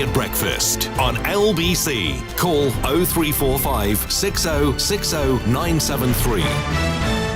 at Breakfast on LBC. Call 0345 6060 973.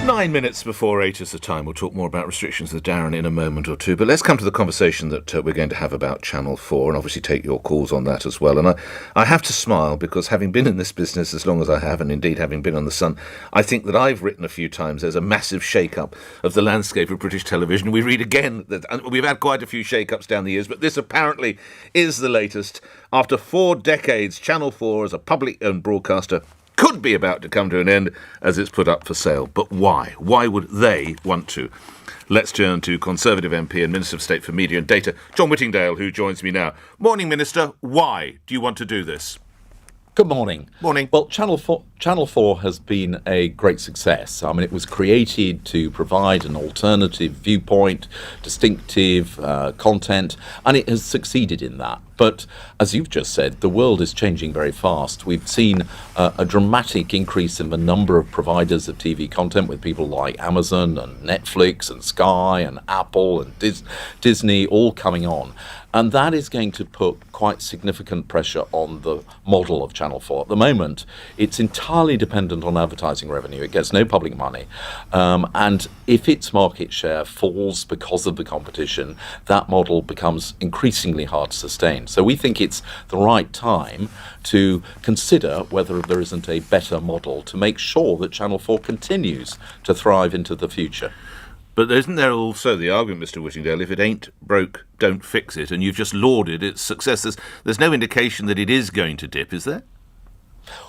9 minutes before 8 is the time. We'll talk more about restrictions with Darren in a moment or two. But let's come to the conversation that we're going to have about Channel 4 and obviously take your calls on that as well. And I have to smile because having been in this business as long as I have, and indeed having been on The Sun, I think that I've written a few times there's a massive shake-up of the landscape of British television. We read again that we've had quite a few shake-ups down the years, but this apparently is the latest. After 4 decades, Channel 4 as a public-owned broadcaster could be about to come to an end as it's put up for sale. But why? Why would they want to? Let's turn to Conservative MP and Minister of State for Media and Data, John Whittingdale, who joins me now. Morning, Minister. Why do you want to do this? Good morning. Morning. Well, Channel 4 has been a great success. I mean, it was created to provide an alternative viewpoint, distinctive content, and it has succeeded in that. But as you've just said, the world is changing very fast. We've seen a dramatic increase in the number of providers of TV content with people like Amazon and Netflix and Sky and Apple and Disney all coming on. And that is going to put quite significant pressure on the model of Channel 4. At the moment, it's entirely dependent on advertising revenue. It gets no public money. And if its market share falls because of the competition, that model becomes increasingly hard to sustain. So we think it's the right time to consider whether there isn't a better model to make sure that Channel 4 continues to thrive into the future. But isn't there also the argument, Mr. Whittingdale, if it ain't broke, don't fix it, and you've just lauded its success. There's no indication that it is going to dip, is there?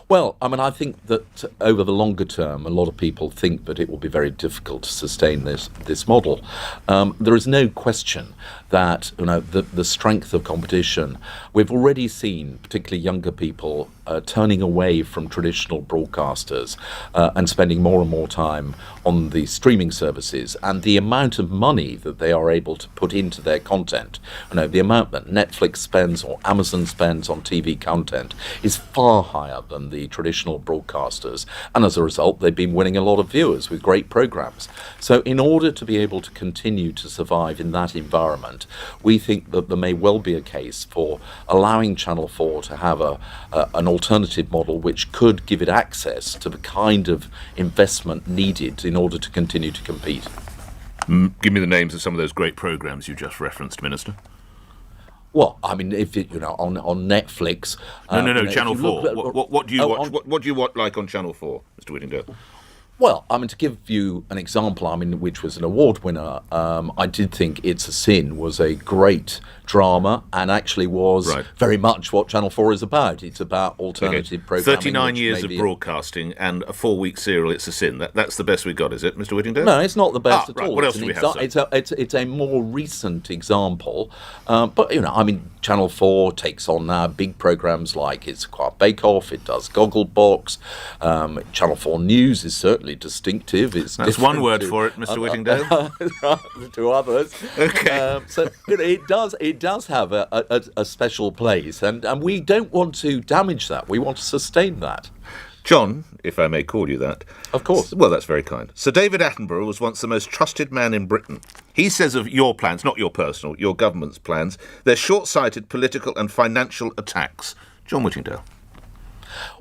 Well, I mean, I think that over the longer term, a lot of people think that it will be very difficult to sustain this model. There is no question that the strength of competition. We've already seen, particularly younger people, turning away from traditional broadcasters and spending more and more time on the streaming services, and the amount of money that they are able to put into their content. The amount that Netflix spends or Amazon spends on TV content is far higher than the traditional broadcasters, and as a result they've been winning a lot of viewers with great programs. So in order to be able to continue to survive in that environment, we think that there may well be a case for allowing Channel 4 to have an alternative model which could give it access to the kind of investment needed in order to continue to compete. Give me the names of some of those great programmes you just referenced, Minister. Well, I mean, if it, on Netflix. No, Channel 4. What do you watch? What do you watch like on Channel 4, Mr. Whittingdale? Well, I mean, to give you an example, I mean, which was an award winner, I did think It's a Sin was a great drama and actually was very much what Channel 4 is about. It's about alternative programming. 39 years of broadcasting and a 4-week serial, It's a Sin. That's the best we got, is it, Mr. Whittingdale? No, it's not the best at all. What else do we have, sir? It's a more recent example. But, I mean, Channel 4 takes on now big programmes like It's Quite Bake Off, it does Gogglebox. Channel 4 News is certainly distinctive. That's one word for it, Mr. Whittingdale. To others. Okay. So it does have a special place, and we don't want to damage that. We want to sustain that. John, if I may call you that. Of course. Well, that's very kind. Sir David Attenborough was once the most trusted man in Britain. He says of your plans, not your personal, your government's plans, they're short-sighted political and financial attacks. John Whittingdale.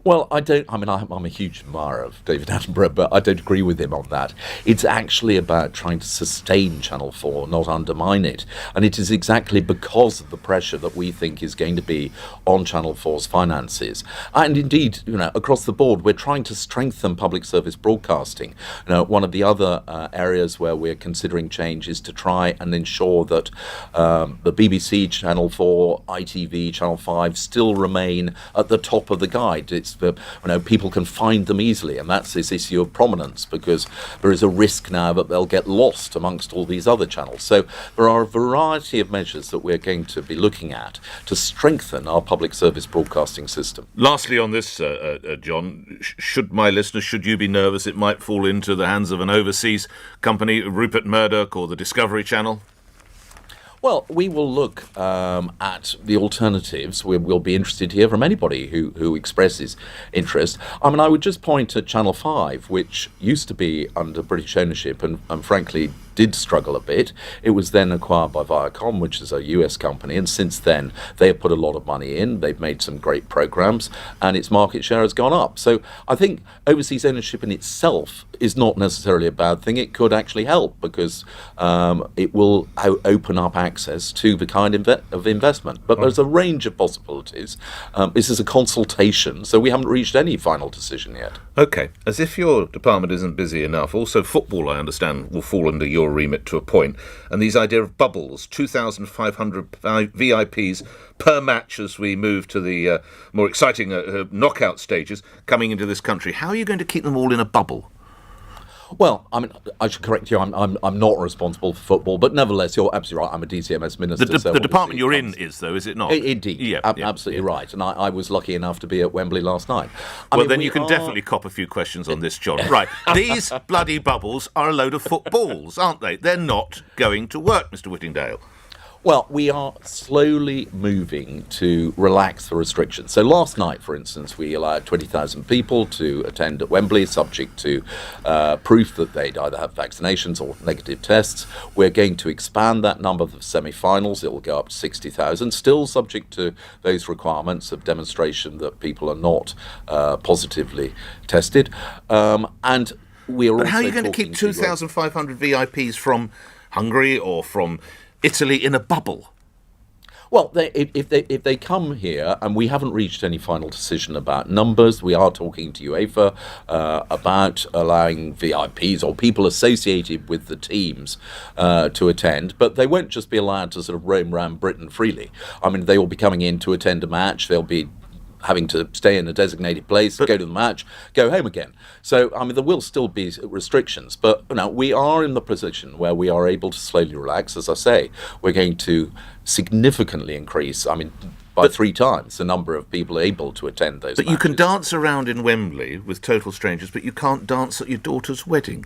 Well, I'm a huge admirer of David Attenborough, but I don't agree with him on that. It's actually about trying to sustain Channel 4, not undermine it. And it is exactly because of the pressure that we think is going to be on Channel 4's finances. And indeed, across the board, we're trying to strengthen public service broadcasting. One of the other areas where we're considering change is to try and ensure that the BBC, Channel 4, ITV, Channel 5 still remain at the top of the guide. It's people can find them easily, and that's this issue of prominence, because there is a risk now that they'll get lost amongst all these other channels. So there are a variety of measures that we're going to be looking at to strengthen our public service broadcasting system. Lastly on this, John, should you be nervous it might fall into the hands of an overseas company, Rupert Murdoch or the Discovery Channel? Well, we will look at the alternatives. We'll be interested to hear from anybody who expresses interest. I mean, I would just point to Channel 5, which used to be under British ownership and frankly did struggle a bit. It was then acquired by Viacom, which is a US company, and since then they have put a lot of money in. They've made some great programs, and its market share has gone up. So I think overseas ownership in itself is not necessarily a bad thing. It could actually help because it will open up access to the kind of investment. But there's a range of possibilities. This is a consultation, so we haven't reached any final decision yet. OK, as if your department isn't busy enough, also football, I understand, will fall under your remit to a point. And these idea of bubbles, 2,500 VIPs per match as we move to the more exciting knockout stages coming into this country. How are you going to keep them all in a bubble? Well, I mean, I should correct you. I'm not responsible for football, but nevertheless, you're absolutely right. I'm a DCMS minister. The department you're in is, though, is it not? Indeed, yeah, absolutely right. And I was lucky enough to be at Wembley last night. Then you can definitely cop a few questions on this, John. Right, these bloody bubbles are a load of footballs, aren't they? They're not going to work, Mr. Whittingdale. Well, we are slowly moving to relax the restrictions. So last night, for instance, we allowed 20,000 people to attend at Wembley, subject to proof that they'd either have vaccinations or negative tests. We're going to expand that number for semi-finals. It will go up to 60,000, still subject to those requirements of demonstration that people are not positively tested. And we are also. But how are you going to keep 2,500 VIPs from Hungary or from Italy in a bubble? Well, if they come here, and we haven't reached any final decision about numbers, we are talking to UEFA about allowing VIPs or people associated with the teams to attend, but they won't just be allowed to sort of roam around Britain freely. I mean, they will be coming in to attend a match. They'll be having to stay in a designated place, go to the match, go home again. So, I mean, there will still be restrictions, but we are in the position where we are able to slowly relax. As I say, we're going to significantly increase, by 3 times the number of people able to attend those matches. But you can dance around in Wembley with total strangers, but you can't dance at your daughter's wedding.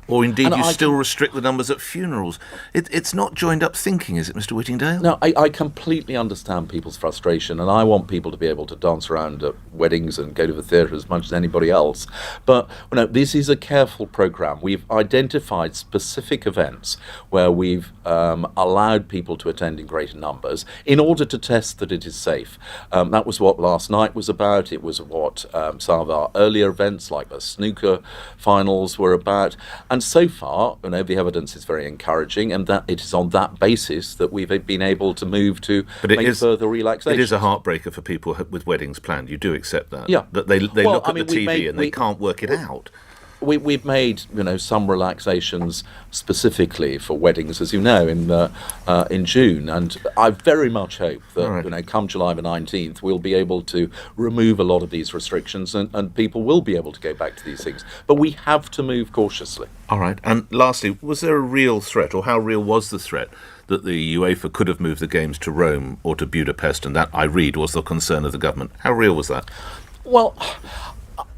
Or indeed, you still restrict the numbers at funerals. It's not joined-up thinking, is it, Mr. Whittingdale? No, I completely understand people's frustration, and I want people to be able to dance around at weddings and go to the theatre as much as anybody else. But this is a careful programme. We've identified specific events where we've allowed people to attend in greater numbers in order to test that it is safe. That was what last night was about. It was what some of our earlier events, like the snooker finals, were about. And so far, the evidence is very encouraging, and that it is on that basis that we've been able to move to make further relaxation. It is a heartbreaker for people with weddings planned. You do accept that? Yeah. That they look at the TV and they can't work it out. We've made some relaxations specifically for weddings, as you know, in June, and I very much hope that come July the 19th we'll be able to remove a lot of these restrictions and people will be able to go back to these things. But we have to move cautiously. All right. And lastly, was there a real threat, or how real was the threat, that the UEFA could have moved the games to Rome or to Budapest, and that, I read, was the concern of the government? How real was that? Well,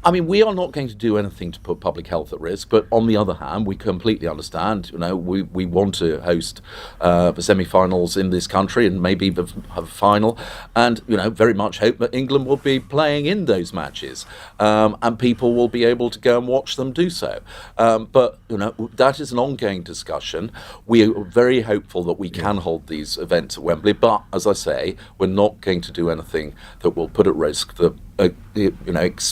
we are not going to do anything to put public health at risk, but on the other hand, we completely understand, we want to host the semi-finals in this country and maybe have a final, and, very much hope that England will be playing in those matches, and people will be able to go and watch them do so. But, that is an ongoing discussion. We are very hopeful that we can hold these events at Wembley, but, as I say, we're not going to do anything that will put at risk the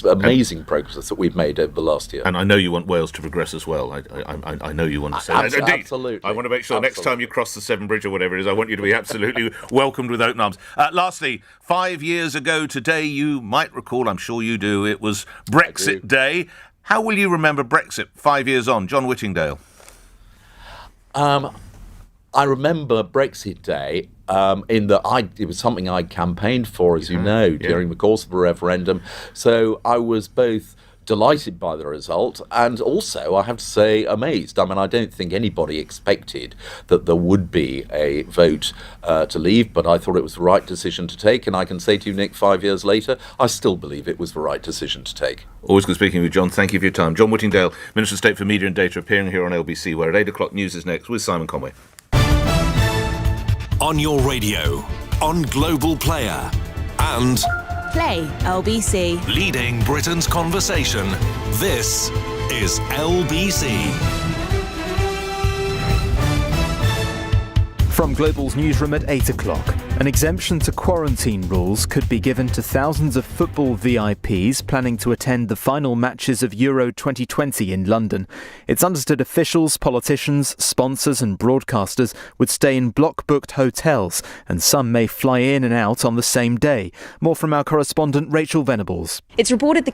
amazing progress that we've made over the last year. And I know you want Wales to progress as well. I know you want to say that. Indeed. Absolutely. I want to make sure next time you cross the Severn Bridge or whatever it is, I want you to be absolutely welcomed with open arms. Lastly, 5 years ago today, you might recall, I'm sure you do, it was Brexit Day. How will you remember Brexit 5 years on? John Whittingdale. I remember Brexit Day in that it was something I campaigned for, as you know, during the course of the referendum. So I was both delighted by the result and also, I have to say, amazed. I don't think anybody expected that there would be a vote to leave, but I thought it was the right decision to take. And I can say to you, Nick, 5 years later, I still believe it was the right decision to take. Always good speaking with you, John. Thank you for your time. John Whittingdale, Minister of State for Media and Data, appearing here on LBC, where at 8 o'clock news is next with Simon Conway. On your radio, on Global Player, and Play LBC. leading Britain's conversation. This is LBC. From Global's newsroom at 8 o'clock, an exemption to quarantine rules could be given to thousands of football VIPs planning to attend the final matches of Euro 2020 in London. It's understood officials, politicians, sponsors and broadcasters would stay in block-booked hotels, and some may fly in and out on the same day. More from our correspondent Rachel Venables. It's reported the